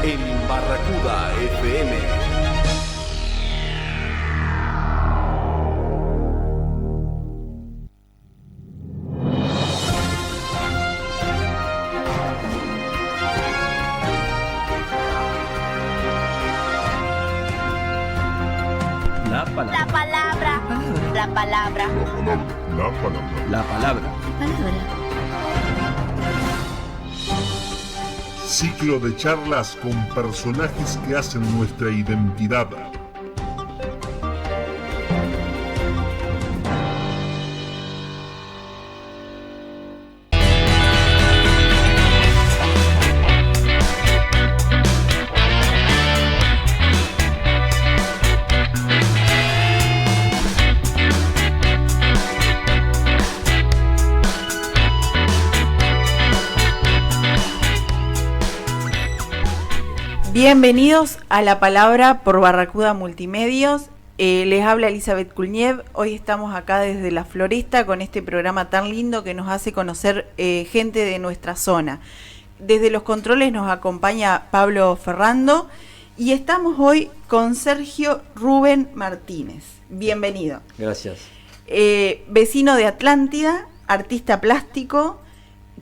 en Barracuda FM. La palabra. La palabra. La palabra. La palabra. La palabra. Ciclo de charlas con personajes que hacen nuestra identidad. Bienvenidos a La Palabra por Barracuda Multimedios. Les habla Elizabeth Kulniev. Hoy estamos acá desde La Floresta con este programa tan lindo que nos hace conocer gente de nuestra zona. Desde los controles nos acompaña Pablo Ferrando y estamos hoy con Sergio Rubén Martínez. Bienvenido. Gracias. Vecino de Atlántida, artista plástico,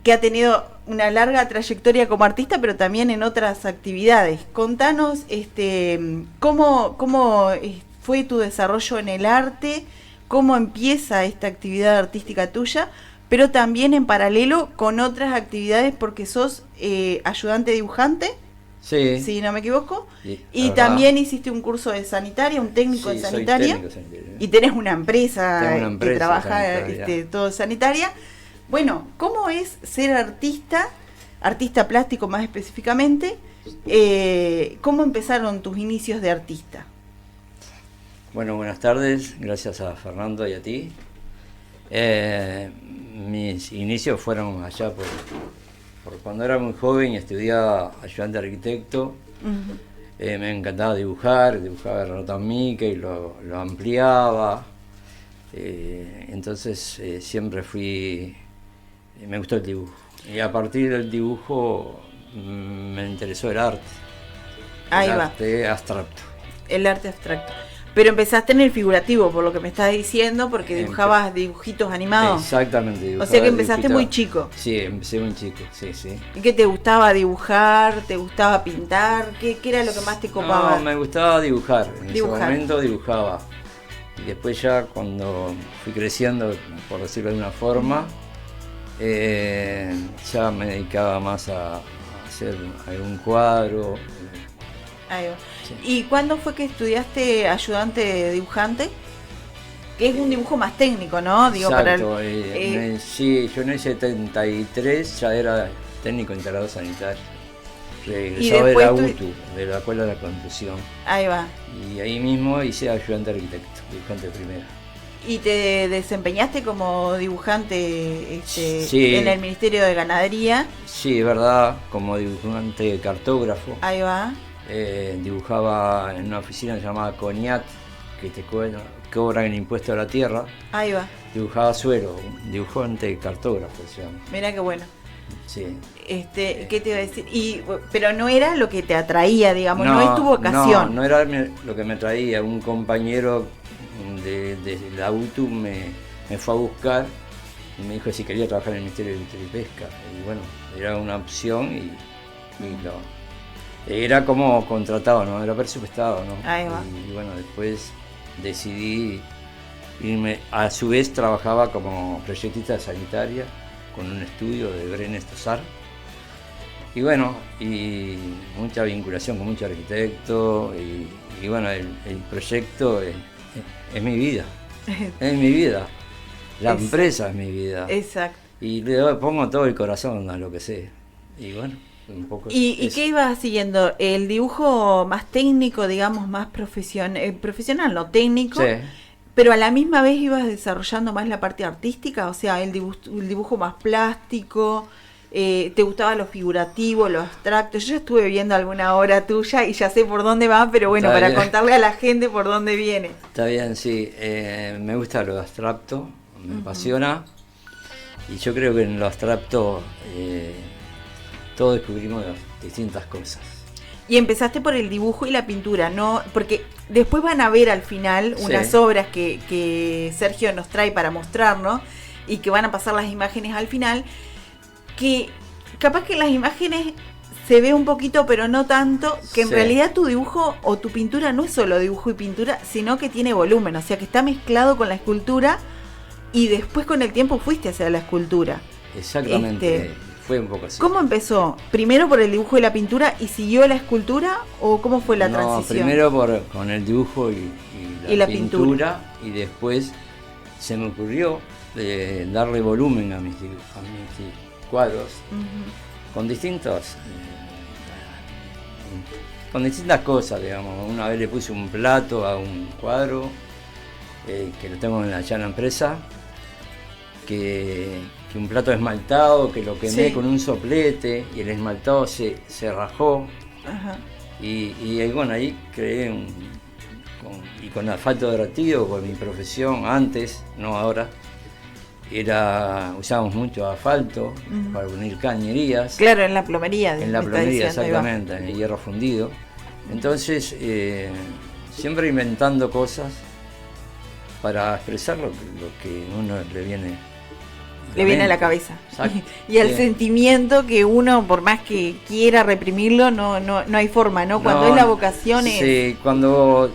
que ha tenido una larga trayectoria como artista, pero también en otras actividades. Contanos cómo fue tu desarrollo en el arte, cómo empieza esta actividad artística tuya, pero también en paralelo con otras actividades, porque sos ayudante dibujante, Sí. si no me equivoco, Sí, y también hiciste un curso de sanitaria, un técnico en sanitaria, y tenés una empresa, que trabaja sanitaria. todo sanitaria. Bueno, ¿cómo es ser artista plástico más específicamente? ¿Cómo empezaron tus inicios de artista? Bueno, buenas tardes, gracias a Fernando y a ti. Mis inicios fueron allá por cuando era muy joven y estudiaba ayudante arquitecto. Uh-huh. Me encantaba dibujaba Rotán Mickey, lo ampliaba. Entonces siempre me gustó el dibujo. Y a partir del dibujo me interesó el arte. Ahí el va. Arte abstracto. El arte abstracto. Pero empezaste en el figurativo, por lo que me estás diciendo, porque dibujabas dibujitos animados. Exactamente. O sea que empezaste muy chico. Sí, empecé muy chico, sí. ¿Y qué te gustaba dibujar? ¿Te gustaba pintar? ¿Qué era lo que más te copaba? No, me gustaba dibujar. En ese Dibujar. momento dibujaba. Y después ya cuando fui creciendo, por decirlo de una forma, ya me dedicaba más a hacer algún cuadro. Ahí va. Sí. ¿Y cuándo fue que estudiaste ayudante dibujante? Que es un dibujo más técnico, ¿no? Digo, Exacto. para Sí, yo en el 73 ya era técnico integrado sanitario. Regresado de después la UTU, de la Escuela de la Construcción. Ahí va. Y ahí mismo hice ayudante arquitecto, dibujante primero. ¿Y te desempeñaste como dibujante Sí. en el Ministerio de Ganadería? Sí, es verdad, como dibujante cartógrafo. Ahí va. Dibujaba en una oficina llamada CONIAT, que te cobran el impuesto a la tierra. Ahí va. Dibujaba suelo, un dibujante cartógrafo se llama. Mirá qué bueno. Sí. ¿Qué te iba a decir? Pero no era lo que te atraía, digamos, no es tu vocación. No era lo que me traía. Un compañero de la UTU me fue a buscar y me dijo si quería trabajar en el Ministerio de Agricultura y Pesca. Y bueno, era una opción y era como contratado, ¿no? Era presupuestado, ¿no? Ahí va. Y bueno, después decidí irme. A su vez trabajaba como proyectista sanitaria con un estudio de Brenes Tosar. Y bueno, y mucha vinculación con muchos arquitectos. Y bueno, el proyecto es mi vida. Es mi vida. La empresa es mi vida. Exacto. Y le pongo todo el corazón a lo que sé. Y bueno, un poco ¿Y qué ibas siguiendo? ¿El dibujo más técnico, digamos, más profesional, no técnico? Sí. Pero a la misma vez ibas desarrollando más la parte artística, o sea, el dibujo más plástico, ¿te gustaba lo figurativo, lo abstracto? Yo ya estuve viendo alguna obra tuya y ya sé por dónde va, pero bueno, Está para bien. contarle a la gente por dónde viene. Está bien, sí. Me gusta lo abstracto, me apasiona. Y yo creo que en lo abstracto todos descubrimos distintas cosas. Y empezaste por el dibujo y la pintura, ¿no? Porque después van a ver al final unas obras que Sergio nos trae para mostrarnos y que van a pasar las imágenes al final, que capaz que en las imágenes se ve un poquito, pero no tanto, que en realidad tu dibujo o tu pintura no es solo dibujo y pintura, sino que tiene volumen, o sea que está mezclado con la escultura y después con el tiempo fuiste hacia la escultura. Exactamente, fue un poco así. ¿Cómo empezó? ¿Primero por el dibujo y la pintura y siguió la escultura o cómo fue la transición? Primero con el dibujo y la pintura y después se me ocurrió darle volumen a mis cuadros con distintas cosas, digamos. Una vez le puse un plato a un cuadro que lo tengo allá en la empresa, que un plato esmaltado, que lo quemé con un soplete y el esmaltado se rajó. Ajá. Y bueno, ahí creé con asfalto derretido, con mi profesión antes, no ahora, usábamos mucho asfalto para unir cañerías. Claro, en la plomería. En la plomería, exactamente, en el hierro fundido. Entonces, siempre inventando cosas para expresar lo que uno le viene a la cabeza. Y el sentimiento que uno, por más que quiera reprimirlo, no hay forma, ¿no? Cuando es la vocación es... Sí, cuando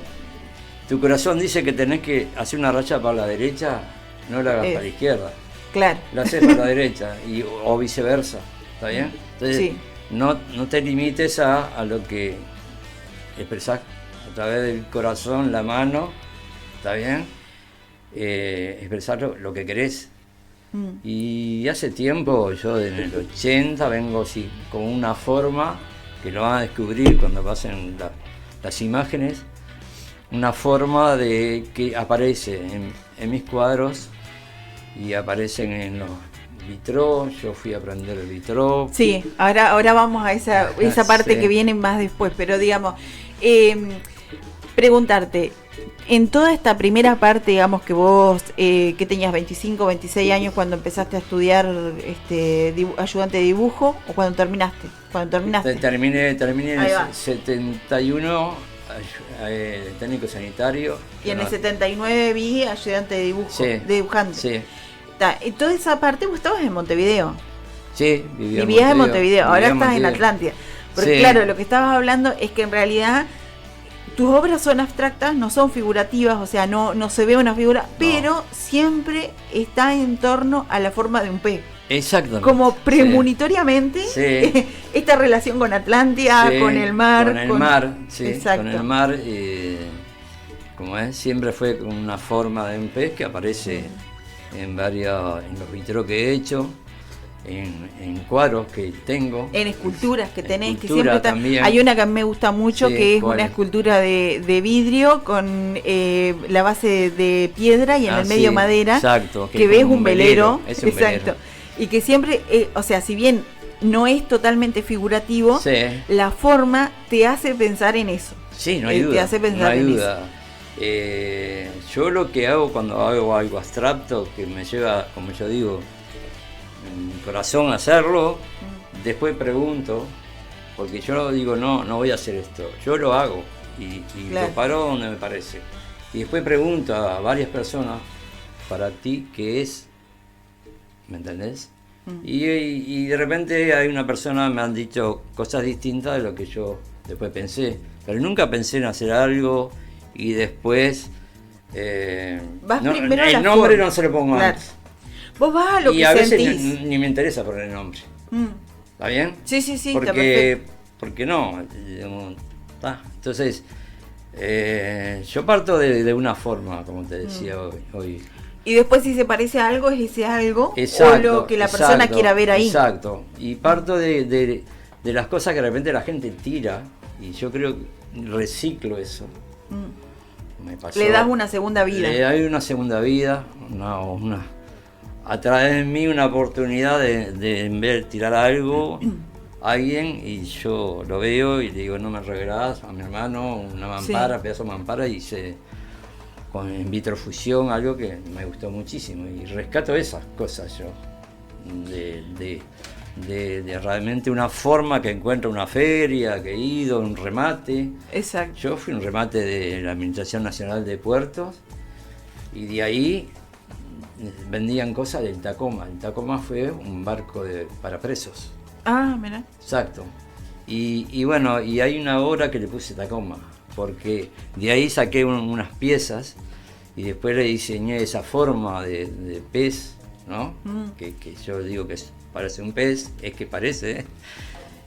tu corazón dice que tenés que hacer una racha para la derecha, no la hagas para la izquierda. Claro. La haces para la derecha, o viceversa, ¿está bien? Entonces, no te limites a lo que expresás a través del corazón, la mano, ¿está bien? Expresar lo que querés. Y hace tiempo, yo en el 80 vengo así, con una forma que lo van a descubrir cuando pasen las imágenes, una forma de que aparece en mis cuadros y aparecen en los vitrós. Yo fui a aprender el vitró. Sí, ahora vamos a esa parte que viene más después, pero digamos, preguntarte, en toda esta primera parte, digamos que vos, que tenías 25, 26 años cuando empezaste a estudiar ayudante de dibujo, o cuando terminaste? Terminé en el 71, técnico sanitario. Y en el 79 vi ayudante de dibujo, de dibujante. Sí. Y toda esa parte vos estabas en Montevideo. Sí, vivías en Montevideo, ahora estás en Atlántida. Porque claro, lo que estabas hablando es que en realidad tus obras son abstractas, no son figurativas, o sea, no se ve una figura, pero siempre está en torno a la forma de un pez. Exactamente. Como premonitoriamente, esta relación con Atlántida, con el mar. Con el mar, exacto. Con el mar, como es, siempre fue con una forma de un pez que aparece en los vitrós que he hecho. En cuadros que tengo, en esculturas que tenés, que siempre también. Hay una que me gusta mucho, que es una escultura de vidrio con la base de piedra y en el medio madera, exacto, que ves un velero, exacto, velero. Y que siempre, o sea, si bien no es totalmente figurativo, la forma te hace pensar en eso. Sí, no hay duda. Te hace pensar en eso. Yo lo que hago cuando hago algo abstracto, que me lleva, como yo digo, mi corazón a hacerlo, después pregunto, porque yo digo no voy a hacer esto, yo lo hago y lo paro donde me parece, y después pregunto a varias personas, para ti qué es, ¿me entendés? Y de repente hay una persona, me han dicho cosas distintas de lo que yo después pensé, pero nunca pensé en hacer algo y después el nombre no se lo pongo antes. Vos vas a lo que sentís. Y a veces ni me interesa poner el nombre. ¿Está bien? Sí, porque no. Entonces, yo parto de una forma, como te decía hoy. Y después si se parece a algo, es ese algo, exacto, o lo que la persona quiera ver ahí. Exacto. Y parto de las cosas que de repente la gente tira, y yo creo que reciclo eso. Me pasó. Le das una segunda vida. Le doy una segunda vida, a través de mí una oportunidad de en vez de tirar algo a alguien, y yo lo veo y le digo, no me regalás a mi hermano una mampara, pedazo de mampara, y hice con in vitro fusión algo que me gustó muchísimo, y rescato esas cosas yo de realmente una forma que encuentra una feria, que he ido, un remate. Exacto. Yo fui un remate de la Administración Nacional de Puertos y de ahí vendían cosas del Tacoma. El Tacoma fue un barco para presos. Ah, mira. Exacto. Y bueno, y hay una obra que le puse Tacoma, porque de ahí saqué unas piezas y después le diseñé esa forma de pez, ¿no? Que yo digo que parece un pez, es que parece, ¿eh?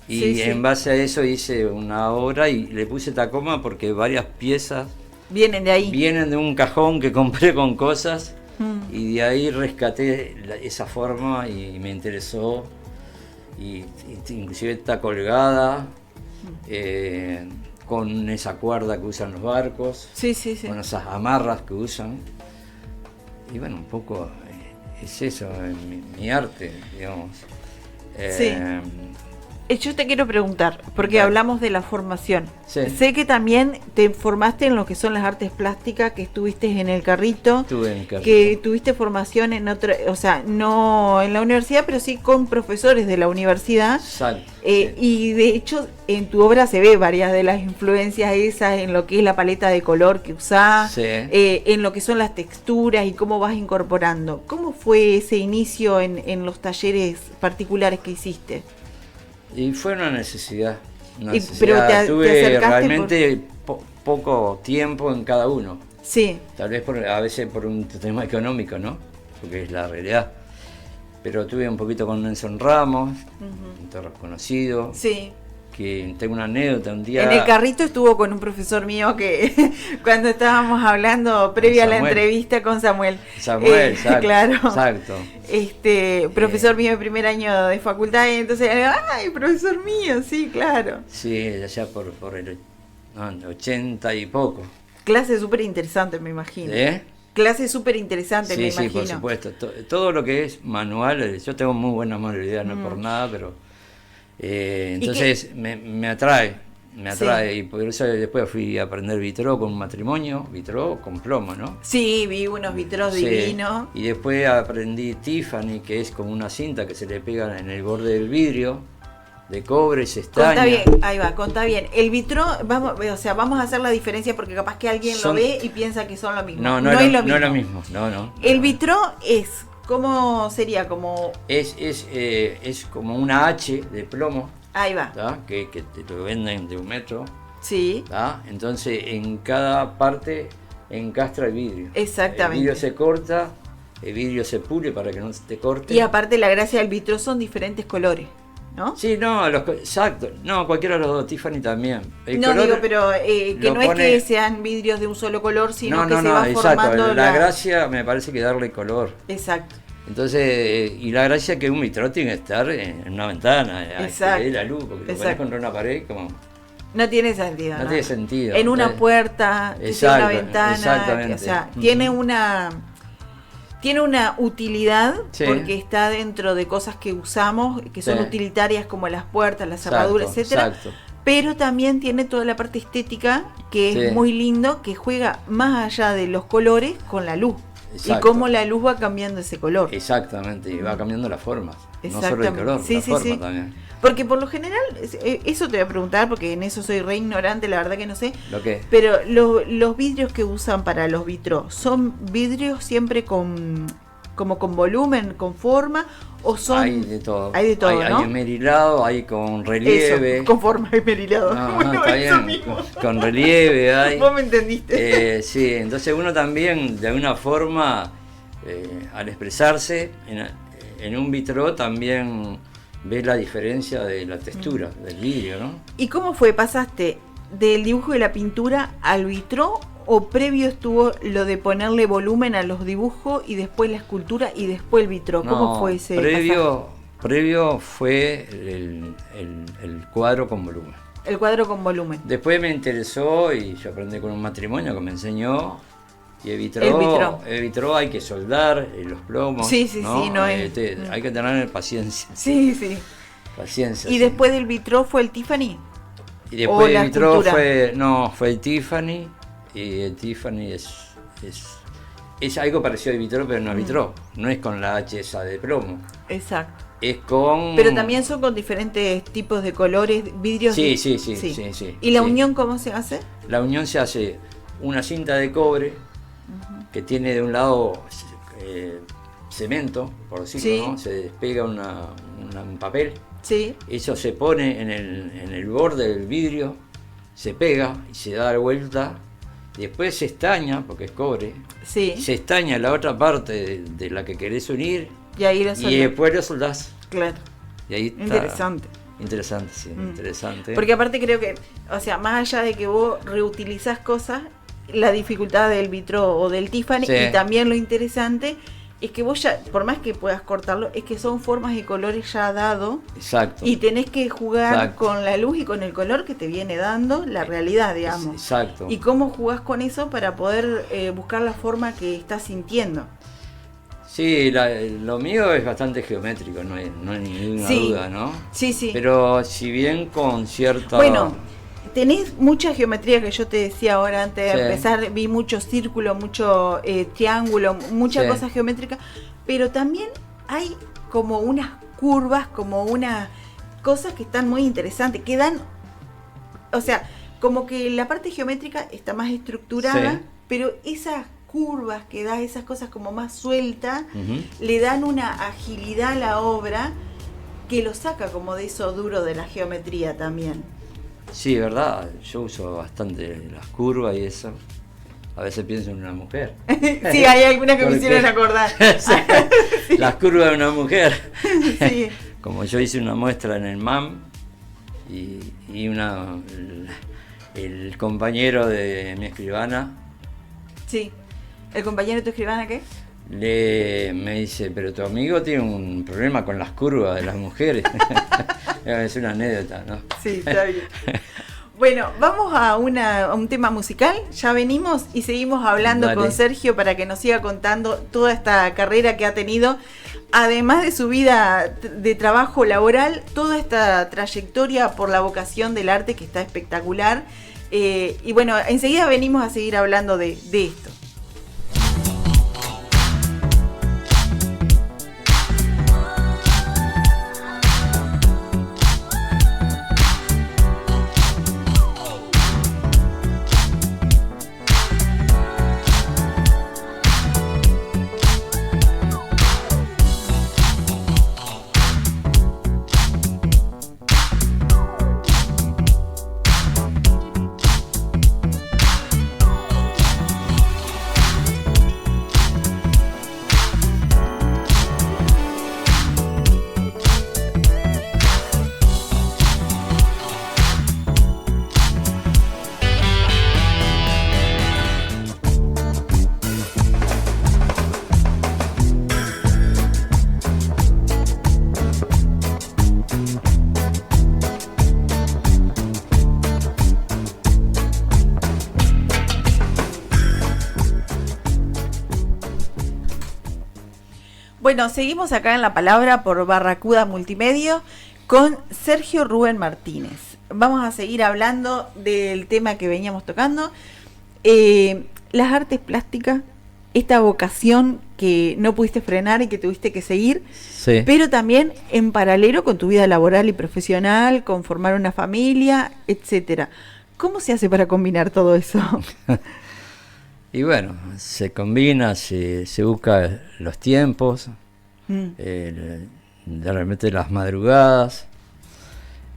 Y Sí, sí. en base a eso hice una obra y le puse Tacoma porque varias piezas Vienen de ahí. vienen de un cajón que compré con cosas y de ahí rescaté esa forma y me interesó. Y inclusive está colgada con esa cuerda que usan los barcos, Sí, sí, sí. con esas amarras que usan. Y bueno, un poco es eso, mi arte, digamos. Sí. Yo te quiero preguntar, porque Dale. hablamos de la formación. Sí. Sé que también te formaste en lo que son las artes plásticas, que estuviste en el Carrito, Estuve en el Carrito. que tuviste formación en otra, o sea, no en la universidad, pero sí con profesores de la universidad. Exacto, Y de hecho, en tu obra se ve varias de las influencias esas en lo que es la paleta de color que usás, Sí. en lo que son las texturas y cómo vas incorporando. ¿Cómo fue ese inicio en los talleres particulares que hiciste? Y fue una necesidad. pero te Tuve acercaste realmente poco tiempo en cada uno. Sí, Tal vez a veces por un tema económico, ¿no? Porque es la realidad. Pero tuve un poquito con Nelson Ramos, un torre conocido, sí. que tengo una anécdota un día. En el Carrito estuvo con un profesor mío que cuando estábamos hablando previa a la Samuel. entrevista con Samuel. Samuel, exacto. Claro. Exacto. Profesor mío de primer año de facultad, y entonces, ¡ay, profesor mío! Sí, claro. Sí, allá por el 80 y poco. Clase súper interesante, me imagino. ¿Eh? Clase súper interesante, me Sí, sí, imagino. por supuesto. Todo lo que es manual, yo tengo muy buena manualidad, no es por nada, pero entonces me atrae, Sí. y por eso después fui a aprender vitró con un matrimonio, vitró con plomo, ¿no? Sí, vi unos vitros Sí. divinos. Y después aprendí Tiffany, que es como una cinta que se le pega en el borde del vidrio, de cobre, se estaña. Contá bien, ahí va, contá bien. El vitro, vamos a hacer la diferencia porque capaz que alguien Son- lo ve y piensa que son lo mismo. No, es lo mismo. no es lo mismo, no. El vitro es, ¿cómo sería? Como, Es como una H de plomo, ahí va, ¿tá? Que te lo venden de 1 metro. sí, ¿tá? Entonces en cada parte encastra el vidrio. Exactamente. El vidrio se corta, el vidrio se pule para que no se te corte. y aparte la gracia del vitro son diferentes colores, ¿no? Sí, no, exacto. No, cualquiera de los dos, Tiffany también. El No color digo, pero que lo no es pone- que sean vidrios de un solo color, sino que se va exacto. formando La gracia me parece que darle color. Exacto. Entonces, y la gracia es que un vitro tiene que estar en una ventana, a que Exacto. dé la luz, porque lo pones Exacto. contra una pared como... No tiene sentido. No tiene sentido. En una Entonces, puerta, que sea una exacto, ventana, exactamente. o sea, Ujú. tiene una utilidad Sí. porque está dentro de cosas que usamos, que son Sí. utilitarias como las puertas, las Exacto, cerraduras, etcétera. exacto. Pero también tiene toda la parte estética que es Sí. muy lindo, que juega más allá de los colores con la luz. Y Exacto. cómo la luz va cambiando ese color. Exactamente, y va cambiando las formas. No solo el Exactamente. color, Sí, la sí, forma sí. también. Porque por lo general, eso te voy a preguntar, porque en eso soy re ignorante, la verdad que no sé. Lo que Pero los vidrios que usan para los vitros, ¿son vidrios siempre como con volumen, con forma? ¿O son...? hay de todo. Hay de todo, ¿no? Hay esmerilado, hay con relieve. Eso, con forma esmerilado. No, Bueno, está eso bien. mismo. Con relieve hay. Vos me entendiste. Sí, entonces uno también, de alguna forma, al expresarse en un vitró, también ve la diferencia de la textura del vidrio, ¿no? ¿Y cómo fue? ¿Pasaste del dibujo de la pintura al vitró o previo estuvo lo de ponerle volumen a los dibujos y después la escultura y después el vitró? ¿Cómo No, fue ese previo fue el cuadro con volumen. pasaje? El cuadro con volumen. Después me interesó y yo aprendí con un matrimonio que me enseñó. Y el vitró hay que soldar los plomos. Sí, sí, ¿no? sí, no es- Hay que tener paciencia. Sí, sí. Paciencia. ¿Y sí. después del vitró fue el Tiffany? Y o después la el vitró escultura. fue el Tiffany. Y el Tiffany es algo parecido al vitró, pero no es vitró. No es con la H esa de plomo. Exacto. es con... Pero también son con diferentes tipos de colores, vidrios. Sí. ¿Y la sí. unión cómo se hace? La unión se hace una cinta de cobre que tiene de un lado cemento, por decirlo, Sí. ¿no? Se despega un papel. Sí. Eso se pone en el borde del vidrio, se pega y se da vuelta. Después se estaña, porque es cobre. Sí. Se estaña la otra parte de la que querés unir. Y ahí lo Y soldás. después lo soldás. Claro. Y ahí está. Interesante. Interesante, sí, interesante. Porque aparte creo que, o sea, más allá de que vos reutilizás cosas, la dificultad del vitro o del Tiffany, Sí. y también lo interesante es que vos ya, por más que puedas cortarlo, es que son formas y colores ya dado Exacto. y tenés que jugar Exacto. con la luz y con el color que te viene dando la realidad, digamos. Exacto. Y cómo jugás con eso para poder buscar la forma que estás sintiendo. Sí, lo mío es bastante geométrico, no hay ninguna Sí. duda, ¿no? Sí, sí. Pero si bien con cierta... Bueno, tenés mucha geometría que yo te decía ahora antes de Sí. empezar, vi mucho círculo, mucho triángulo, muchas Sí. cosas geométricas, pero también hay como unas curvas, como unas cosas que están muy interesantes, que dan, o sea, como que la parte geométrica está más estructurada, Sí. pero esas curvas que da, esas cosas como más sueltas, Ujú. le dan una agilidad a la obra que lo saca como de eso duro de la geometría también. Sí, verdad, yo uso bastante las curvas y eso. A veces pienso en una mujer. Sí, hay algunas que me ¿Por hicieron qué? acordar. Sí, las curvas de una mujer. Sí. Como yo hice una muestra en el MAM y el compañero de mi escribana Sí. ¿El compañero de tu escribana qué? me dice, pero tu amigo tiene un problema con las curvas de las mujeres. Es una anécdota, ¿no? Sí, está bien. Bueno, vamos a un tema musical, ya venimos y seguimos hablando Dale. con Sergio para que nos siga contando toda esta carrera que ha tenido, además de su vida de trabajo laboral, toda esta trayectoria por la vocación del arte que está espectacular. Y bueno, enseguida venimos a seguir hablando de esto. Bueno, seguimos acá en La Palabra por Barracuda Multimedia con Sergio Rubén Martínez. Vamos a seguir hablando del tema que veníamos tocando, las artes plásticas, esta vocación que no pudiste frenar y que tuviste que seguir, Sí. pero también en paralelo con tu vida laboral y profesional, con formar una familia, etcétera. ¿Cómo se hace para combinar todo eso? Y bueno, se combina, se busca los tiempos, de repente las madrugadas.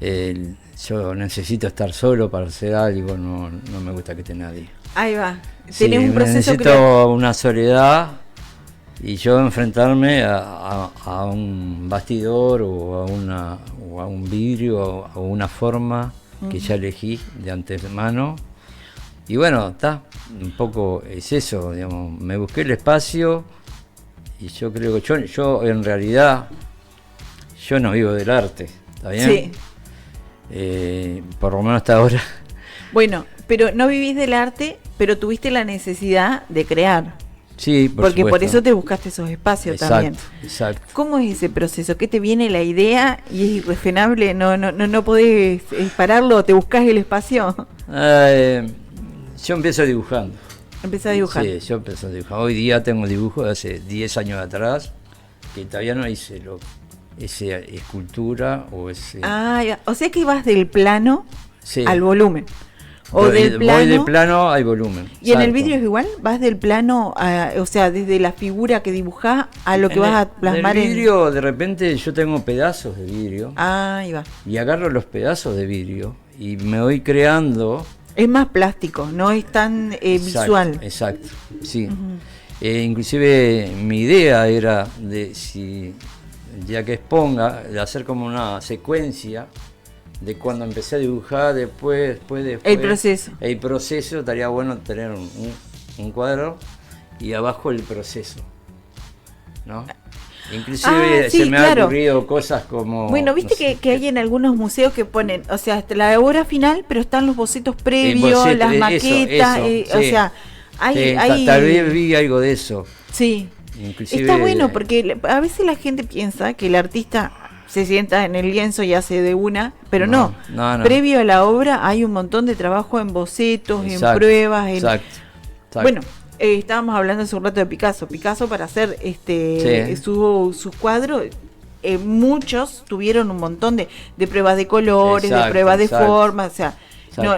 Yo necesito estar solo para hacer algo, no me gusta que esté nadie. Ahí va. Sí, Tenés un proceso necesito una soledad y yo enfrentarme a un bastidor o a un vidrio o a una forma que ya elegí de antemano. Y bueno, está, un poco es eso, digamos, me busqué el espacio y yo creo que yo en realidad, yo no vivo del arte, ¿está bien? Sí. Por lo menos hasta ahora. Bueno, pero no vivís del arte, pero tuviste la necesidad de crear. Sí, Porque por supuesto. eso te buscaste esos espacios también. Exacto. ¿Cómo es ese proceso? ¿Qué te viene la idea y es irrefrenable? ¿No podés pararlo? ¿Te buscás el espacio? Yo empiezo dibujando. Empezás a dibujar. Sí, yo empecé a dibujar. Hoy día tengo dibujos de hace 10 años atrás que todavía no hice esa escultura o ese... Ah, ya. O sea que vas del plano Sí. al volumen. O Voy del plano. voy de plano al volumen. ¿Y en el salto. vidrio es igual? ¿Vas del plano, o sea, desde la figura que dibujás a lo que vas a plasmar en el vidrio, de repente yo tengo pedazos de vidrio ahí va. y agarro los pedazos de vidrio y me voy creando... Es más plástico, no es tan visual. Exacto, sí. Inclusive mi idea era de si, ya que exponga, de hacer como una secuencia de cuando empecé a dibujar, después. El proceso. El proceso, estaría bueno tener un cuadro y abajo el proceso, ¿no? Inclusive sí, se me claro. ha ocurrido cosas como... Bueno, viste no sé, que hay en algunos museos que ponen, o sea, hasta la obra final, pero están los bocetos previos, boceto, las eso, maquetas, o sí. sea, hay... Sí, hay tal vez vi algo de eso. Sí, Inclusive, está bueno porque a veces la gente piensa que el artista se sienta en el lienzo y hace de una, pero no. Previo a la obra hay un montón de trabajo en bocetos, Exacto, en pruebas. Exacto. Bueno, estábamos hablando hace un rato de Picasso. Picasso para hacer su cuadro, muchos tuvieron un montón de pruebas de colores, de pruebas de formas, o sea,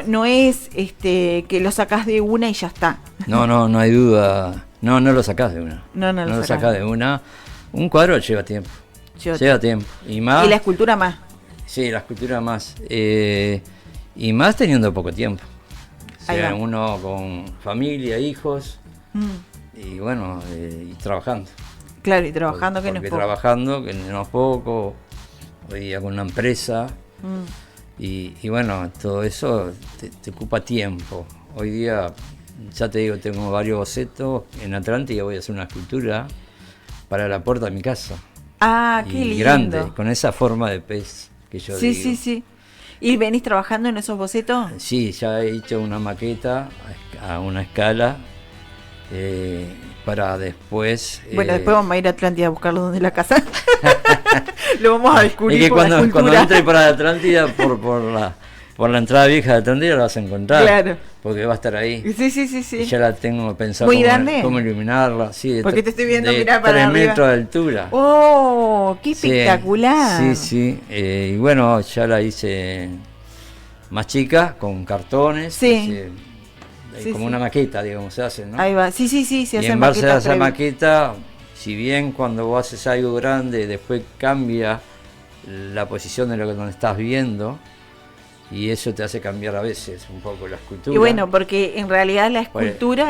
no es que lo sacás de una y ya está. No hay duda. No lo sacás de una. No lo sacás de una. Un cuadro lleva tiempo. Lleva tiempo. Y más. Y la escultura más. Sí, la escultura más. Y más teniendo poco tiempo. O sea, uno con familia, hijos. Y bueno, y trabajando. Claro, y trabajando que no es poco. Trabajando que no es poco. Hoy día con una empresa. Y bueno, todo eso te ocupa tiempo. Hoy día, ya te digo, tengo varios bocetos. En Atlántida voy a hacer una escultura para la puerta de mi casa. Ah, qué lindo. Grande, con esa forma de pez que yo digo. Sí. ¿Y venís trabajando en esos bocetos? Sí, ya he hecho una maqueta a una escala para después... Bueno, después vamos a ir a Atlántida a buscarlo donde la casa. Lo vamos a descubrir. Y que por cuando entre para Atlántida, por la entrada vieja de Atlántida, la vas a encontrar. Claro. Porque va a estar ahí. Sí. Y ya la tengo pensada. ¿Muy grande? Cómo iluminarla. Sí, porque te estoy viendo mirar para 3 arriba. metros de altura. ¡Oh! ¡Qué espectacular! Sí. Y bueno, ya la hice más chica, con cartones. Sí. Como una maqueta, digamos, se hace, ¿no? Ahí va. Sí, se y en base a esa maqueta, si bien cuando vos haces algo grande, después cambia la posición de lo que donde estás viendo, y eso te hace cambiar a veces un poco la escultura. Y bueno, porque en realidad la escultura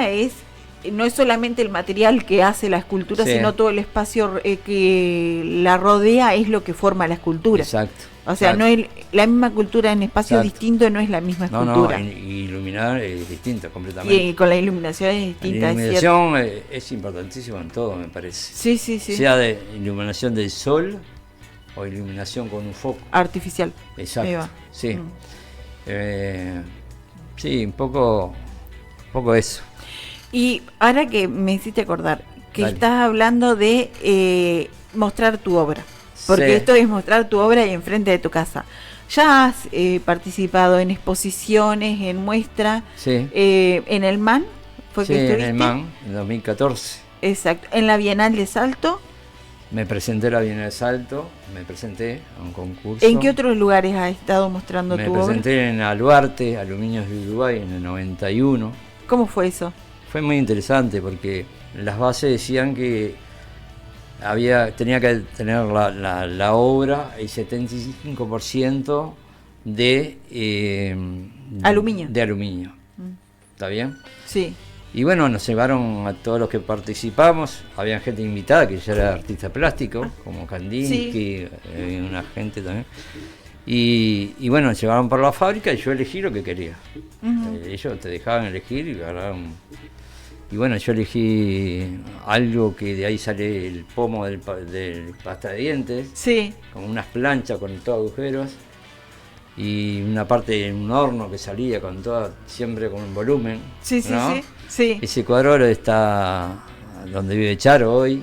no es solamente el material que hace la escultura, sino todo el espacio que la rodea es lo que forma la escultura. Exacto. O sea, no es la misma cultura en espacios distintos, no es la misma escultura. Y iluminar es distinto completamente. Y con la iluminación es distinta. La iluminación es importantísima en todo, me parece. Sí. Sea de iluminación del sol o iluminación con un foco. Artificial. Exacto. Sí. Sí, un poco eso. Y ahora que me hiciste acordar, que estás hablando de mostrar tu obra. Porque esto es mostrar tu obra y enfrente de tu casa. ¿Ya has participado en exposiciones, en muestras? Sí. ¿En el MAN? ¿Fue que estuviste? En el MAN, en 2014. Exacto. ¿En la Bienal de Salto? Me presenté a la Bienal de Salto, a un concurso. ¿En qué otros lugares has estado mostrando tu obra? Me presenté en Aluarte, Aluminios de Uruguay, en el 91. ¿Cómo fue eso? Fue muy interesante porque las bases decían que tenía que tener la obra el 75% de aluminio. De aluminio. ¿Está bien? Sí. Y bueno, nos llevaron a todos los que participamos. Había gente invitada que ya era artista plástico, como Kandinsky, una gente también. Y bueno, nos llevaron por la fábrica y yo elegí lo que quería. Ellos te dejaban elegir y agarraron. Y bueno, yo elegí algo que de ahí sale el pomo del pasta de dientes. Sí. Con unas planchas con todos agujeros. Y una parte en un horno que salía con todo, siempre con un volumen. Sí. Ese cuadro está donde vive Charo hoy,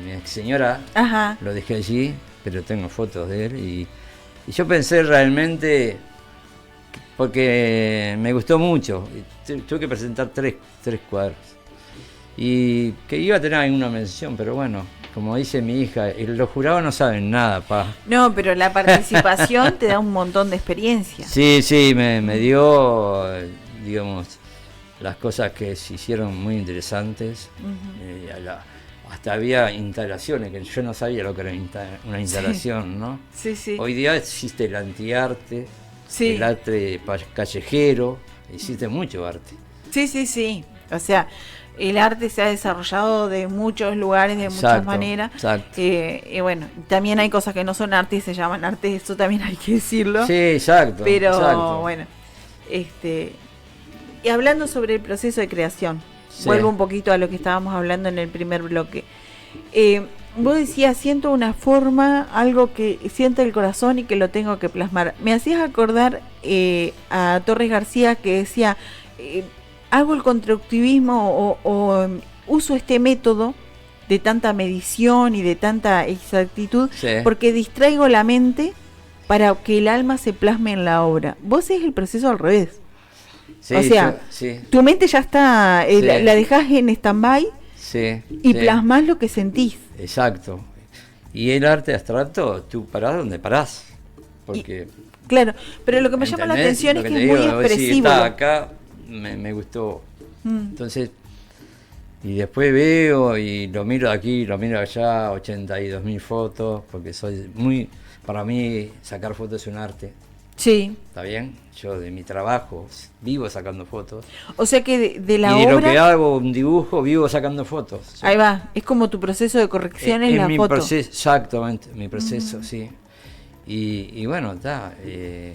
mi ex señora. Ajá. Lo dejé allí, pero tengo fotos de él. Y yo pensé realmente, porque me gustó mucho, tuve que presentar tres cuadros. y que iba a tener alguna mención, pero bueno, como dice mi hija, los jurados no saben nada, pa. No, pero la participación te da un montón de experiencia. Sí, me dio, digamos, las cosas que se hicieron muy interesantes. Hasta había instalaciones que yo no sabía lo que era una instalación, ¿no? Sí. Hoy día existe el antiarte, Sí. el arte callejero, existe mucho arte. Sí. O sea, el arte se ha desarrollado de muchos lugares, de muchas Exacto, maneras. exacto. Y bueno, también hay cosas que no son arte y se llaman arte, eso también hay que decirlo. Sí, exacto. Pero exacto. bueno, y hablando sobre el proceso de creación, Sí. vuelvo un poquito a lo que estábamos hablando en el primer bloque. Vos decías, siento una forma, algo que siente el corazón y que lo tengo que plasmar. Me hacías acordar a Torres García, que decía, hago el constructivismo o uso este método de tanta medición y de tanta exactitud, Sí. porque distraigo la mente para que el alma se plasme en la obra. Vos es el proceso al revés. Sí, o sea, sí, tu mente ya está, Sí. la dejás en stand-by sí, y sí. plasmás lo que sentís. Exacto. Y el arte abstracto, tú parás donde parás. Porque. Claro, pero lo que me llama la ¿entendés? atención Lo es que te es muy digo, vos decís, expresivo. está acá, me gustó. Mm. Entonces, y después veo y lo miro de aquí, lo miro de allá, 82.000 fotos, porque soy muy. Para mí, sacar fotos es un arte. Sí, ¿Está bien? Yo de mi trabajo vivo sacando fotos. o sea que de la y de obra, lo que hago, un dibujo, vivo sacando fotos. Sí. ahí va, es como tu proceso de corrección en la mi foto. proceso, exactamente, mi proceso, sí. Y bueno, está un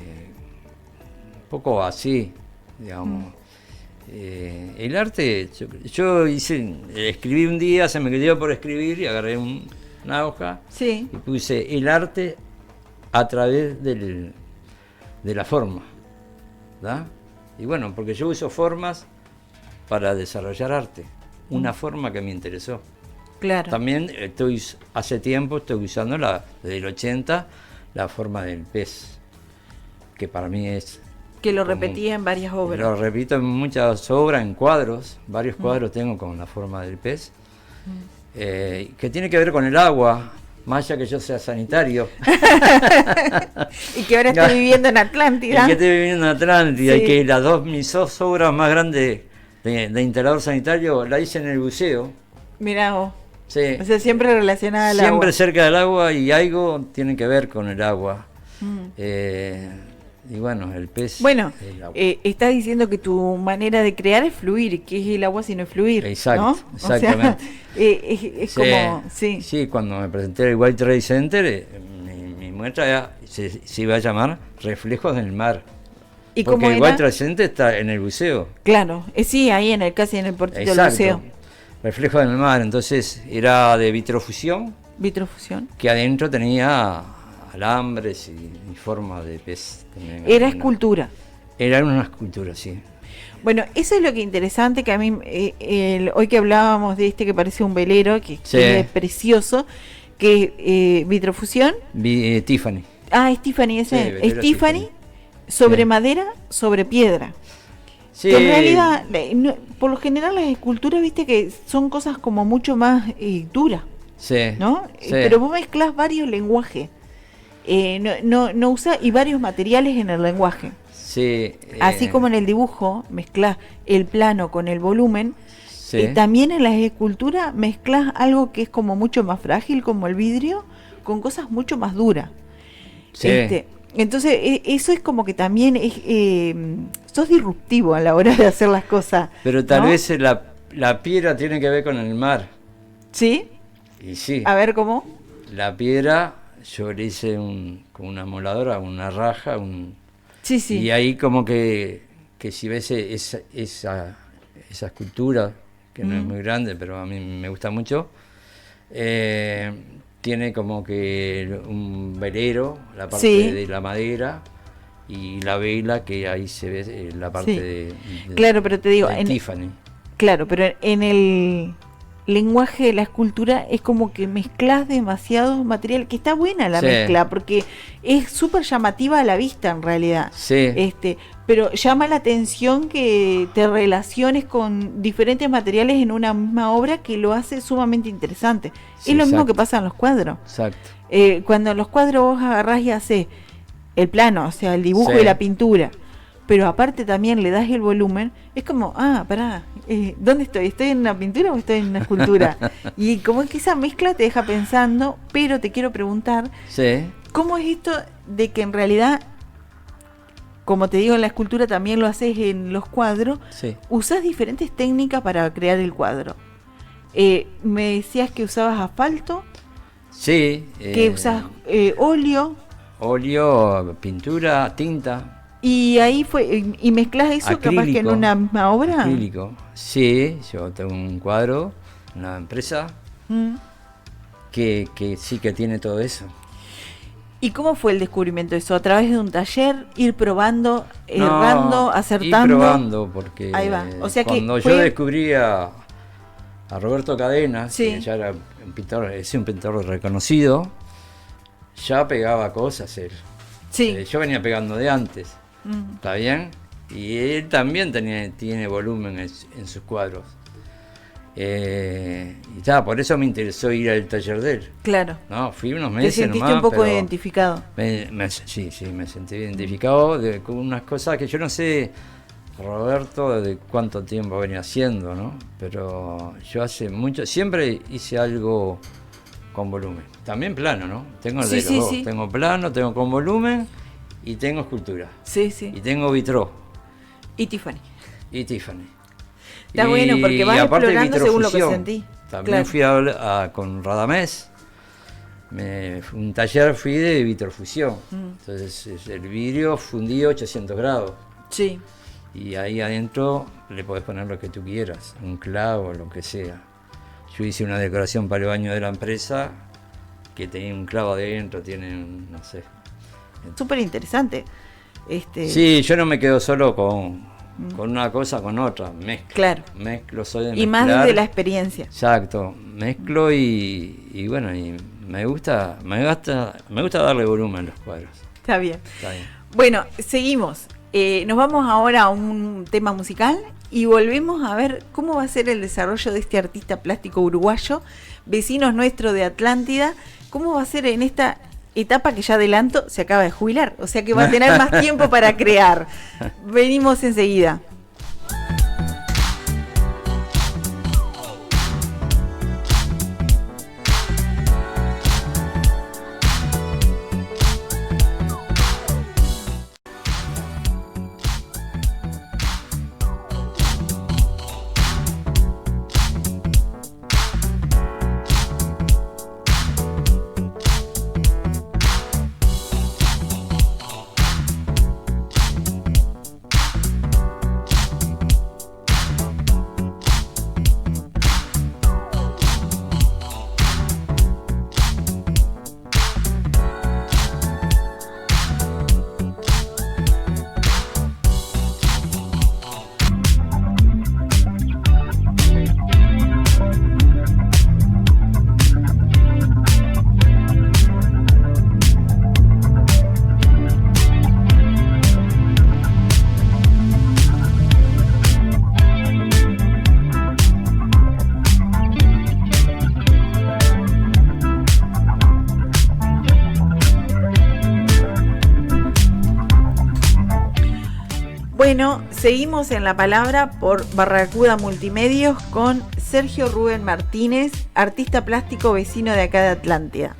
poco así, digamos. El arte, yo escribí un día, se me quedó por escribir y agarré una hoja Sí, y puse el arte a través de la forma, ¿da? Y bueno, porque yo uso formas para desarrollar arte, una forma que me interesó. claro. También hace tiempo estoy usando desde el 80 la forma del pez, que para mí es... Que lo como- repetía en varias obras. Lo repito en muchas obras, en cuadros, varios cuadros tengo con la forma del pez, que tiene que ver con el agua, más allá que yo sea sanitario. Y que ahora estoy viviendo en Y Atlántida. que estoy viviendo en Atlántida Sí. y que mis dos obras más grandes de instalador sanitario la hice en el buceo. Mirá vos. Sí. O sea, siempre relacionada al Siempre agua. cerca del agua y algo tiene que ver con el agua. Mm. Y bueno, el pez. Bueno, el agua. estás diciendo que tu manera de crear es fluir, que es el agua sino fluir. Exacto, ¿no? exactamente. O sea, es Sí, como, sí. sí, cuando me presenté al World Trade Center, mi muestra se iba a llamar Reflejos del Mar. ¿Y Porque cómo el era? World Trade Center está en el buceo. Claro, sí, ahí casi en el portito del Exacto. museo. Reflejos del Mar, entonces era de vitrofusión, Vitrofusión. que adentro tenía alambres y forma de pez. También. Era escultura. Era una escultura, sí. Bueno, eso es lo que interesante que a mí, hoy que hablábamos de que parece un velero, que Sí. es precioso, que vitrofusión. Tiffany. Ah, es Tiffany, Sí, ese. velero Es Tiffany Tiffany. sobre Sí. madera, sobre piedra. Sí. Que en realidad, por lo general las esculturas, viste que son cosas como mucho más duras, Sí. ¿no? Sí. Pero vos mezclás varios lenguajes. No usa y varios materiales en el lenguaje. Sí. Así como en el dibujo mezclás el plano con el volumen, Sí. también en las esculturas mezclás algo que es como mucho más frágil, como el vidrio, con cosas mucho más duras. Sí. Entonces, eso es como que también sos disruptivo a la hora de hacer las cosas. Pero tal ¿no? vez la piedra tiene que ver con el mar. ¿Sí? Y sí. A ver cómo. La piedra, yo le hice con una moladora, una raja, Sí, sí. y ahí como que si ves esa escultura, que no es muy grande, pero a mí me gusta mucho, tiene como que un velero, la parte Sí. de la madera, y la vela, que ahí se ve la parte Sí. de Claro, pero te digo, de Tiffany. claro, pero en lenguaje de la escultura es como que mezclas demasiado material, que está buena la mezcla, porque es súper llamativa a la vista en realidad. Sí. Pero llama la atención que te relaciones con diferentes materiales en una misma obra, que lo hace sumamente interesante. Sí, es lo mismo exacto. que pasa en los cuadros. Exacto. Cuando en los cuadros vos agarrás y haces el plano, o sea, el dibujo Sí. y la pintura, pero aparte también le das el volumen, es como, pará, ¿dónde estoy? ¿Estoy en una pintura o estoy en una escultura? Y como que esa mezcla te deja pensando, pero te quiero preguntar, Sí. ¿cómo es esto de que en realidad, como te digo, en la escultura también lo haces en los cuadros, Sí. usás diferentes técnicas para crear el cuadro? Me decías que usabas asfalto, Sí. que usás óleo, Óleo, pintura, tinta. y ahí y mezclas eso capaz que en Acrílico. una misma obra. Acrílico. Sí, yo tengo un cuadro, una empresa Mm. que sí que tiene todo eso. ¿Y cómo fue el descubrimiento de eso? ¿A través de un taller, ir probando, errando, No, acertando? Ir probando, porque Ahí va. O sea que cuando fue- yo descubrí a Roberto Cadenas, Sí. que ya era un pintor, es un pintor reconocido, ya pegaba cosas él. Sí. Yo venía pegando de antes, Mm. ¿está bien? Y él también tiene volumen en sus cuadros. Y ya, por eso me interesó ir al taller de él. Claro. No, fui unos Te meses sentiste nomás, un poco pero identificado. sí, me sentí identificado con unas cosas que yo no sé, Roberto, de cuánto tiempo venía haciendo, ¿no? Pero yo hace mucho, siempre hice algo con volumen. También plano, ¿no? Tengo Sí, de sí, los dos. sí. Tengo plano, tengo con volumen y tengo escultura. Sí, sí. Y tengo vitró Y Tiffany. y Tiffany. Está bueno, porque vas aparte explorando según lo que vitrofusión. sentí. También Claro. fui a hablar con Radamés. Un taller fui de vitrofusión. Entonces el vidrio fundido 800 grados. Sí. Y ahí adentro le podés poner lo que tú quieras, un clavo, lo que sea. Yo hice una decoración para el baño de la empresa que tenía un clavo adentro, no sé. Súper interesante. Sí, yo no me quedo solo con una cosa, con otra, mezclo. Claro. Mezclo, soy de Y más mezclar. desde la experiencia. Exacto, mezclo y bueno, y me gusta darle volumen a los cuadros. Está bien. Está bien. Bueno, seguimos. Nos vamos ahora a un tema musical y volvemos a ver cómo va a ser el desarrollo de este artista plástico uruguayo, vecinos nuestro de Atlántida, cómo va a ser en esta etapa que ya adelanto, se acaba de jubilar, o sea que va a tener más tiempo para crear. Venimos enseguida. Bueno, seguimos en la palabra por Barracuda Multimedios con Sergio Rubén Martínez, artista plástico vecino de acá de Atlántida.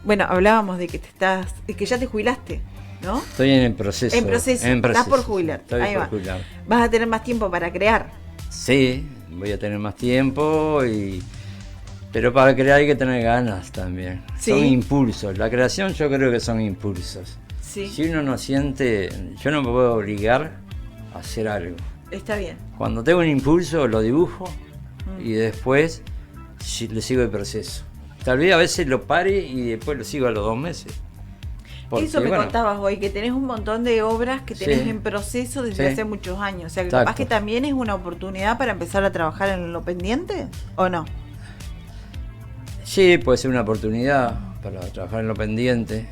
Bueno, hablábamos de que que ya te jubilaste, ¿no? Estoy en el proceso. En proceso, estás por jubilar. Estoy Ahí por va. jubilar. Vas a tener más tiempo para crear. Sí, voy a tener más tiempo pero para crear hay que tener ganas también. Sí. Son impulsos. La creación yo creo que son impulsos. Sí, Si uno no siente, yo no me puedo obligar a hacer algo. está bien. Cuando tengo un impulso lo dibujo y después le sigo el proceso. Tal vez a veces lo pare y después lo sigo a los 2 meses. Eso me bueno, contabas hoy, que tenés un montón de obras que tenés Sí. en proceso desde Sí. hace muchos años. O sea, que Exacto. capaz que también es una oportunidad para empezar a trabajar en lo pendiente, ¿o no? Sí, puede ser una oportunidad para trabajar en lo pendiente,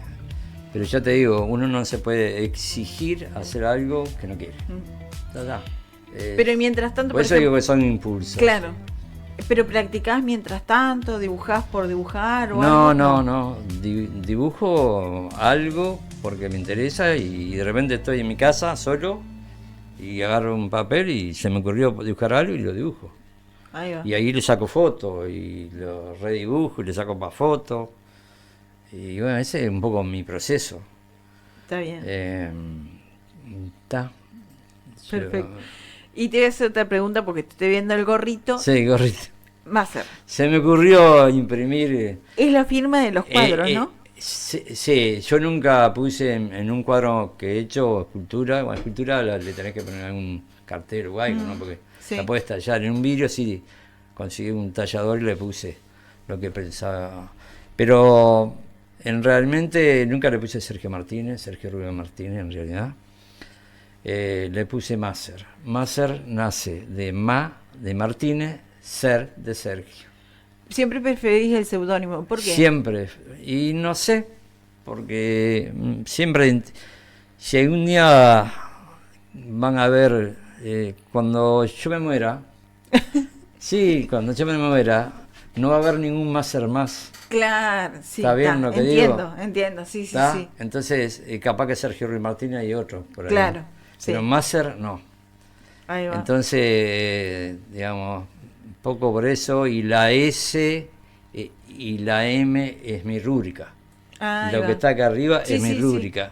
pero ya te digo, uno no se puede exigir hacer algo que no quiere. Ya está. Pero mientras tanto, por eso ejemplo, digo que son impulsos. claro. Pero practicás mientras tanto, dibujás por dibujar o No, algo. no. Dibujo algo porque me interesa y de repente estoy en mi casa solo y agarro un papel y se me ocurrió dibujar algo y lo dibujo. Ahí va. Y ahí le saco fotos y lo redibujo y le saco más fotos. Y bueno, ese es un poco mi proceso. Está bien. Está. Perfecto. Y te voy a hacer otra pregunta porque te estoy viendo el gorrito. Sí, gorrito. Máser. Se me ocurrió imprimir. Es la firma de los cuadros, ¿no? Sí, yo nunca puse en un cuadro que he hecho escultura. Bueno, escultura le tenés que poner algún cartel o algo, ¿no? Porque sí. la puedes tallar. En un vidrio sí conseguí un tallador y le puse lo que pensaba. Pero realmente nunca le puse Sergio Rubén Martínez en realidad. Le puse Máser. Máser nace de Martínez, ser de Sergio. Siempre preferís el seudónimo. ¿Por qué? Siempre. Y no sé, porque siempre, si algún día van a ver, cuando yo me muera, sí, cuando yo me muera, no va a haber ningún Máser más. Claro, sí. ¿Está bien lo que digo? Entiendo, sí, ¿Está? sí. Entonces, capaz que Sergio Ruiz Martínez y otro por ahí. Claro, Pero sí. Máser no. Ahí va. Entonces, digamos, un poco por eso, y la S y la M es mi rúbrica. Ahí Lo va. que está acá arriba Sí, es mi sí, rúbrica.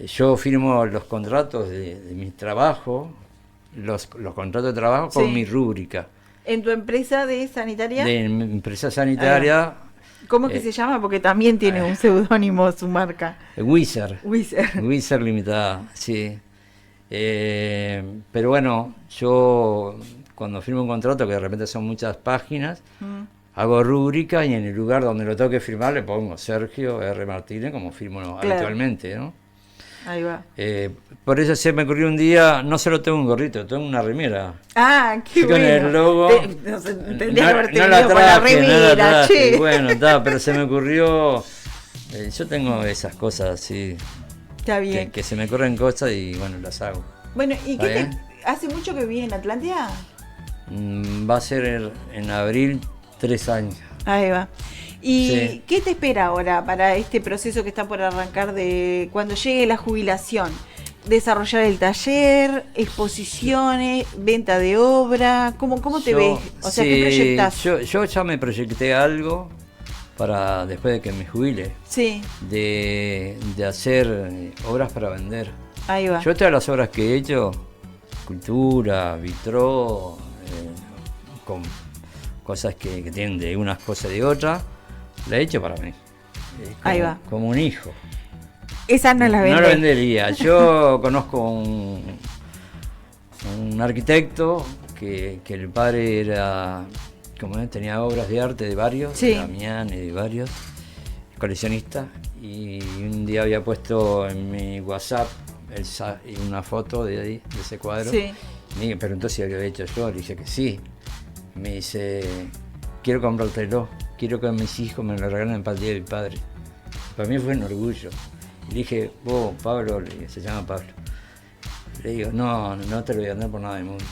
Yo firmo los contratos de mi trabajo, los contratos de trabajo con Sí. mi rúbrica. ¿En tu empresa de sanitaria? De mi empresa sanitaria, ¿Cómo que se llama? Porque también tiene un seudónimo su marca. Wizard. Wizard. Wizard Limitada, sí. Pero bueno, yo cuando firmo un contrato, que de repente son muchas páginas, hago rúbrica y en el lugar donde lo tengo que firmar le pongo Sergio R. Martínez, como firmo habitualmente, ¿no? Ahí va. Por eso se me ocurrió un día, no solo tengo un gorrito, tengo una remera. Ah, qué Con bueno. el logo. No sé, tendrías que haberte no venido con la no la remera, traje, che. bueno, está, pero se me ocurrió. Yo tengo esas cosas así, Está bien. que se me ocurren cosas y bueno, las hago. Bueno, ¿y ¿Está qué bien? hace mucho que vivís en Atlántida? Va a ser en abril 3 años. Ahí va. ¿Y Sí. qué te espera ahora para este proceso que está por arrancar de cuando llegue la jubilación? ¿Desarrollar el taller, exposiciones, venta de obra? ¿Cómo te ves? O sea, ¿qué proyectás? Yo ya me proyecté algo para después de que me jubile, Sí, de hacer obras para vender. ahí va. Yo todas las obras que he hecho, escultura, vitró, con cosas que tienen de unas cosas de otras, la he hecho para mí. Como, Ahí va. Como un hijo. Esa no la No vendés. lo vendería. Yo conozco un arquitecto que el padre era, tenía obras de arte de varios, Sí. de Damián y de varios, coleccionista, y un día había puesto en mi WhatsApp una foto de ahí, de ese cuadro. Sí. Me preguntó si había hecho yo, le dije que sí. Me dice, quiero comprártelo, quiero que mis hijos me lo regalen para el día del padre. Para mí fue un orgullo. Le dije, vos, Pablo, se llama Pablo. Le digo, no te lo voy a dar por nada del mundo.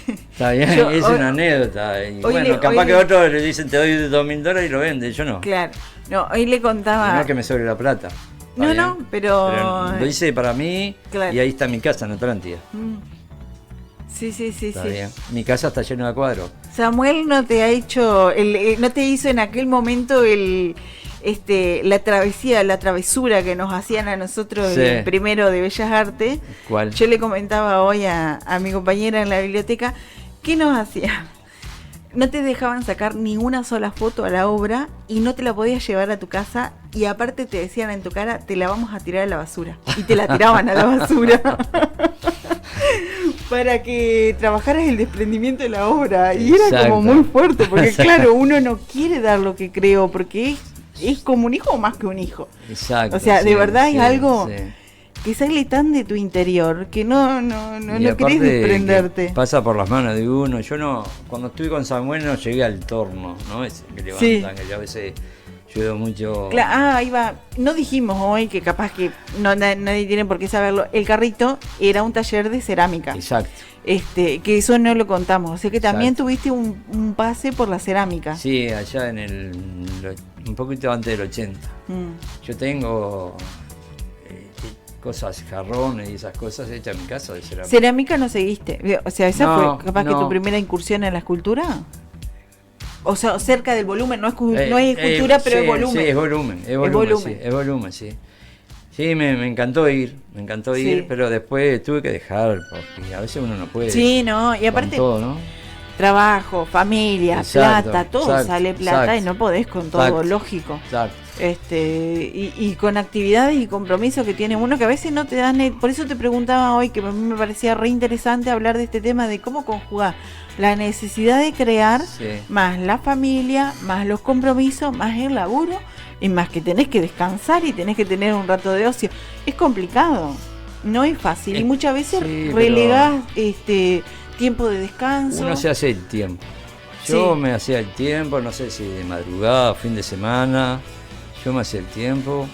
Está bien, es una anécdota. Y bueno, capaz que otros le dicen, te doy $2.000 y lo vende, yo no. Claro. No, hoy le contaba. Y no que me sobre la plata. No, pero lo hice para mí, claro. Y ahí está mi casa en Atlántida. Sí. Está bien. Mi casa está llena de cuadros. Samuel no te ha hecho, no te hizo en aquel momento la travesía, la travesura que nos hacían a nosotros Sí. el primero de Bellas Artes. ¿Cuál? Yo le comentaba hoy a mi compañera en la biblioteca, ¿qué nos hacía? No te dejaban sacar ni una sola foto a la obra y no te la podías llevar a tu casa y aparte te decían en tu cara, te la vamos a tirar a la basura. Y te la tiraban a la basura. Para que trabajaras el desprendimiento de la obra. Y era Exacto. como muy fuerte, porque claro, uno no quiere dar lo que creó, porque es es como un hijo o más que un hijo. Exacto. O sea, de verdad es algo sí. que sale tan de tu interior que no Y querés aparte desprenderte. que pasa por las manos de uno. Yo no, cuando estuve con Samuel no llegué al torno, ¿no? Es que levantan, que yo a veces ayudo mucho. Ahí va. No dijimos hoy que capaz que nadie tiene por qué saberlo. El carrito era un taller de cerámica. Exacto. Que eso no lo contamos. O sea que también Exacto. tuviste un pase por la cerámica. Sí, allá un poquito antes del 80. Yo tengo cosas, jarrones y esas cosas hechas en mi casa de cerámica. ¿Cerámica no seguiste? O sea, ¿esa No, fue capaz que no. tu primera incursión en la escultura? O sea, cerca del volumen, no es escultura, pero sí, es volumen. Sí, es volumen. Sí, es volumen, sí. Sí, me encantó ir, Sí. pero después tuve que dejar, porque a veces uno no puede. Sí, no, y aparte con todo, ¿no? trabajo, familia, Exacto, plata, todo exacto, sale plata exacto. y no podés con todo, Exacto. lógico. Exacto. Y con actividades y compromisos que tiene uno que a veces no te dan, por eso te preguntaba hoy, que a mí me parecía re interesante hablar de este tema de cómo conjugar la necesidad de crear, Sí. más la familia, más los compromisos, más el laburo, y más que tenés que descansar y tenés que tener un rato de ocio. Es complicado, no es fácil, y muchas veces sí, relegás tiempo de descanso. Uno se hace el tiempo. Yo Sí. me hacía el tiempo, no sé si de madrugada, fin de semana, yo me hacía el tiempo.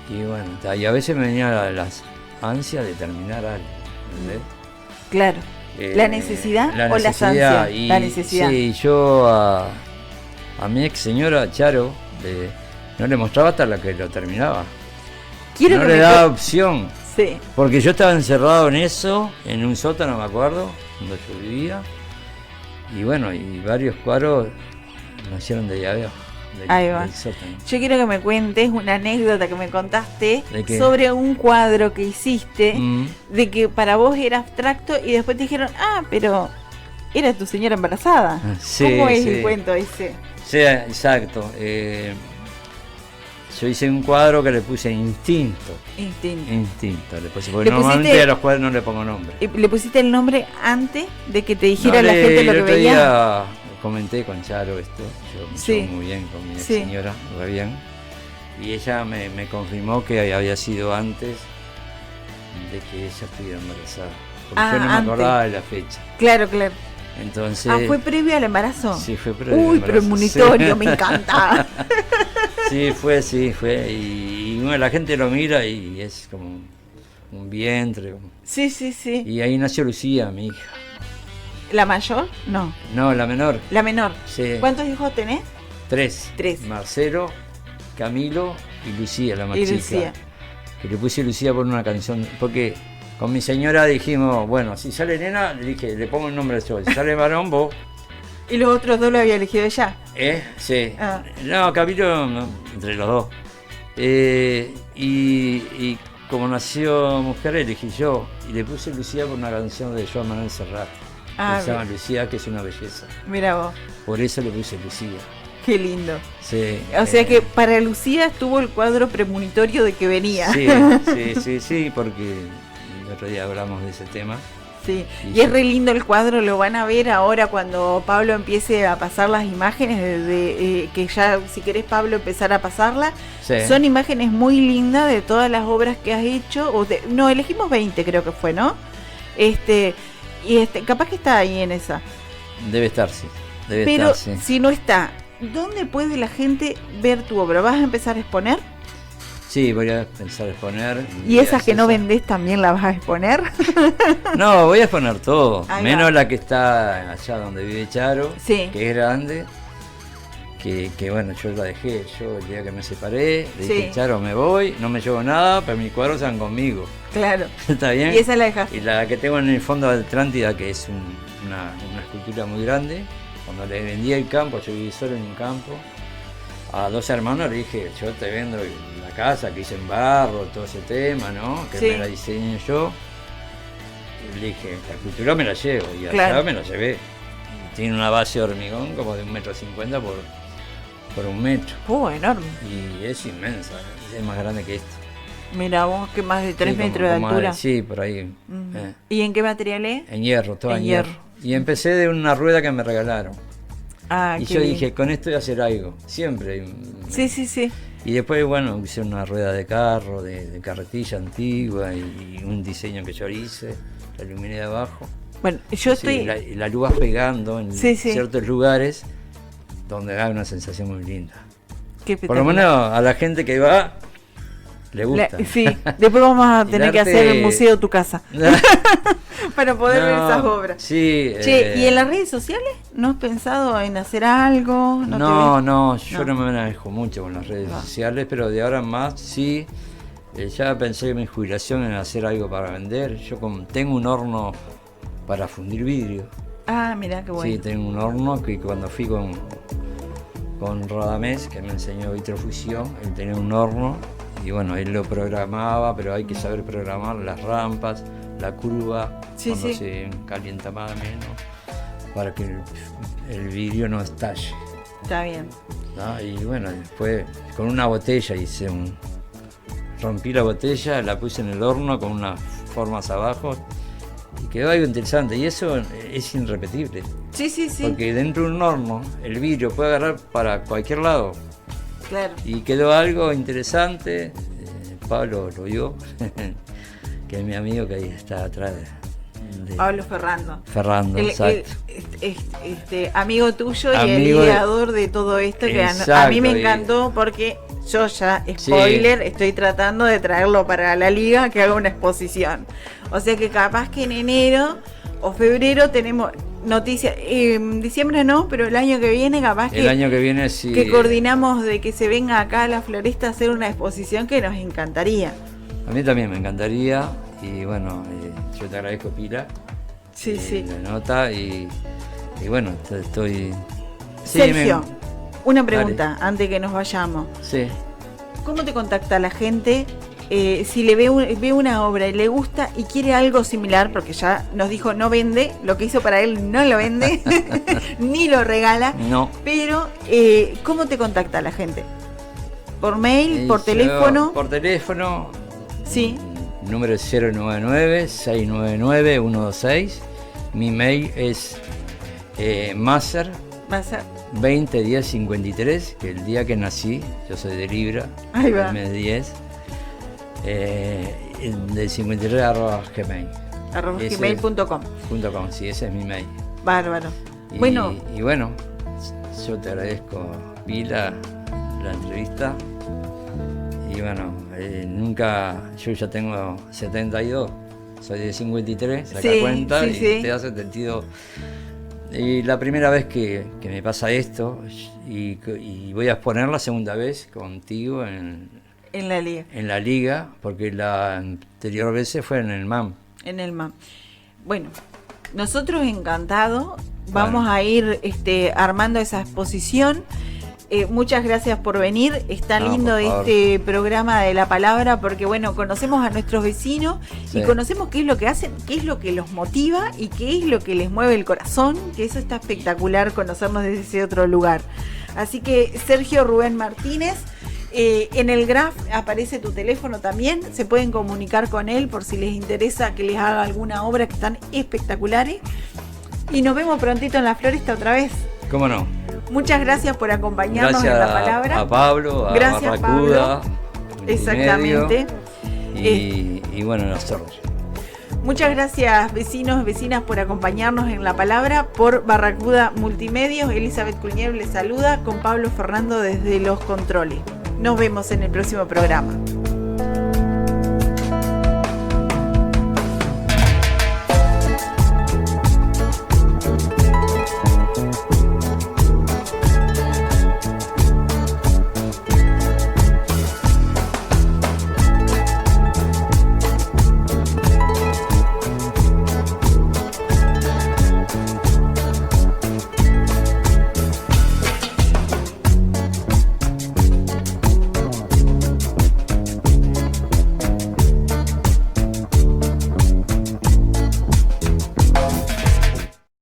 Y bueno, y a veces me venían las ansias de terminar algo, ¿entendés? Claro. ¿La necesidad o las ansias? Y, La necesidad. Sí, yo a mi ex señora Charo no le mostraba hasta la que lo terminaba. Quiero No que le me daba opción. Sí. Porque yo estaba encerrado en eso, en un sótano, me acuerdo, donde yo vivía. Y bueno, y varios cuadros nacieron de allá abajo, Ahí va. del sótano. Yo quiero que me cuentes una anécdota que me contaste ¿De qué? sobre un cuadro que hiciste, Mm. de que para vos era abstracto y después te dijeron, pero era tu señora embarazada. Sí, ¿Cómo es sí. el cuento ese? Sí, exacto. Yo hice un cuadro que le puse instinto. Instinto. Le puse, porque ¿Le normalmente pusiste- a los cuadros no le pongo nombre. ¿Y ¿Le pusiste el nombre antes de que te dijera No, la gente lo el que otro veía? día comenté con Charo esto, yo me Sí. llevo muy bien con mi ex Sí. señora, re bien, y ella me confirmó que había sido antes de que ella estuviera embarazada, porque yo no me antes. acordaba de la fecha. Claro. Entonces, ¿Fue previo al embarazo? sí, fue previo al Uy, embarazo. premonitorio, Sí. me encanta. Sí, fue, y bueno, la gente lo mira y es como un vientre, Sí. y ahí nació Lucía, mi hija. ¿La mayor? No, No, la menor, la menor. sí. ¿Cuántos hijos tenés? 3. Tres. Marcelo, Camilo y Lucía, la más Y chica. Lucía. Que le puse Lucía por una canción, porque con mi señora dijimos, bueno, si sale nena, le dije, le pongo el nombre yo, si sale varón, vos, ¿Y los otros dos lo había elegido ella? Sí. Ah. No, Camilo, no, entre los dos. Y como nació mujer, elegí yo, y le puse Lucía por una canción de Joan Manuel Serrat. Que se llama Lucía, que es una belleza. Mira vos, Por eso le puse Lucía. qué lindo. Sí, O sea que para Lucía estuvo el cuadro premonitorio de que venía. Sí, porque el otro día hablamos de ese tema. Sí. Y Y es yo- re lindo el cuadro, lo van a ver ahora cuando Pablo empiece a pasar las imágenes, que ya, si querés Pablo empezar a pasarla. Sí. Son imágenes muy lindas de todas las obras que has hecho. No, elegimos 20 creo que fue, ¿no? Capaz que está ahí en esa. Debe estar, sí. Debe Pero estar, sí. si no está, ¿dónde puede la gente ver tu obra? ¿Vas a empezar a exponer? Sí, voy a pensar exponer. ¿Y esas que no ven vendés también las vas a exponer? No, voy a exponer todo. Ahí menos va. la que está allá donde vive Charo, Sí. que es grande. Que bueno, yo la dejé. Yo el día que me separé, le dije, Sí. Charo, me voy, no me llevo nada, pero mis cuadros están conmigo. Claro. ¿Está bien? Y esa la dejaste. Y la que tengo en el fondo de Atlántida, que es una escultura muy grande. Cuando le vendí el campo, yo viví solo en un campo, a 2 hermanos le dije, yo te vendo la casa que hice en barro, todo ese tema, ¿no? Que Sí. me la diseñé yo. Y le dije, la escultura me la llevo, y allá Claro. me la llevé. Tiene una base de hormigón como de 1,50 m por 1 metro. Enorme. Y es inmensa, es más grande que esto. Mira vos, que más de 3 Sí, como- metros de como altura. Sí, por ahí. ¿Y en qué material es? En hierro, todo En en hierro. Y empecé de una rueda que me regalaron. Ah, y qué yo bien. dije, con esto voy a hacer algo, siempre. Sí. Y después, bueno, hice una rueda de carro, de carretilla antigua y un diseño que yo hice, la iluminé de abajo. Bueno, yo Sí, estoy... la luz va pegando en Sí. ciertos lugares donde da una sensación muy linda. qué Por lo espectacular. menos a la gente que va, le gusta. Sí, después vamos a Y tener el que arte- hacer el museo de tu casa para poder ver esas obras. Sí. Che, ¿y en las redes sociales no has pensado en hacer algo? No, yo no me manejo mucho con las redes sociales, pero de ahora en más sí. Ya pensé en mi jubilación en hacer algo para vender. Yo tengo un horno para fundir vidrio. Ah, mirá qué bueno. Sí, tengo un horno que cuando fui con Radamés, que me enseñó vitrofusión, él tenía un horno y bueno, él lo programaba, pero hay que saber programar las rampas, la curva, Sí, cuando sí. se calienta más o menos, para que el vidrio no estalle. Está bien. ¿No? Y bueno, después con una botella rompí la botella, la puse en el horno con unas formas abajo y quedó algo interesante. Y eso es irrepetible, Sí. porque dentro de un horno el vidrio puede agarrar para cualquier lado. Claro. Y quedó algo interesante. Pablo lo vio, que es mi amigo que ahí está atrás de Pablo Ferrando. Ferrando, exacto. Amigo tuyo y Amigo el de- ideador de todo esto que a Exacto, mí me y- encantó porque yo ya, spoiler, estoy tratando de traerlo para la liga que haga una exposición. O sea que capaz que en enero o febrero tenemos noticias, en diciembre no, pero el año que viene capaz El año que viene sí. que coordinamos de que se venga acá a la Floresta a hacer una exposición que nos encantaría. A mí también me encantaría. Y bueno, yo te agradezco, Pila. Sí. La nota y bueno, estoy... Sí, Sergio, una pregunta antes que nos vayamos. Sí. ¿Cómo te contacta la gente si le ve una obra y le gusta y quiere algo similar? Porque ya nos dijo no vende, lo que hizo para él no lo vende, ni lo regala. No. Pero, ¿cómo te contacta la gente? ¿Por mail? ¿Por Yo, teléfono? Por teléfono. Sí. Número es 099-699-126. Mi mail es maser Vas a... 201053, que el día que nací, yo soy de Libra, Ahí va. el mes 10, de 53 @gmail. Ese- @gmail.com. .com, sí, ese es mi mail. Bárbaro. Y Bueno, y bueno, yo te agradezco, Pila, la entrevista. Y bueno, yo ya tengo 72, soy de 53, saca Sí, cuenta, sí, y sí. te da 72. Y la primera vez que me pasa esto, y voy a exponer la segunda vez contigo en la liga. en la liga, porque la anterior vez fue en el MAM. En el MAM. Bueno, nosotros encantados vamos a ir armando esa exposición. Muchas gracias por venir. Está No, lindo por favor. este programa de la palabra porque, bueno, conocemos a nuestros vecinos Sí. y conocemos qué es lo que hacen, qué es lo que los motiva y qué es lo que les mueve el corazón, que eso está espectacular conocernos desde ese otro lugar. Así que Sergio Rubén Martínez, en el graph aparece tu teléfono también, se pueden comunicar con él por si les interesa que les haga alguna obra, que están espectaculares. Y nos vemos prontito en la Floresta otra vez. ¿Cómo no? Muchas gracias por acompañarnos Gracias en la palabra. a Pablo, a Gracias, Barracuda. Exactamente. Y bueno, nosotros. Muchas gracias, vecinos, vecinas, por acompañarnos en la palabra. Por Barracuda Multimedios, Elizabeth Cuñev les saluda con Pablo Fernando desde los controles. Nos vemos en el próximo programa.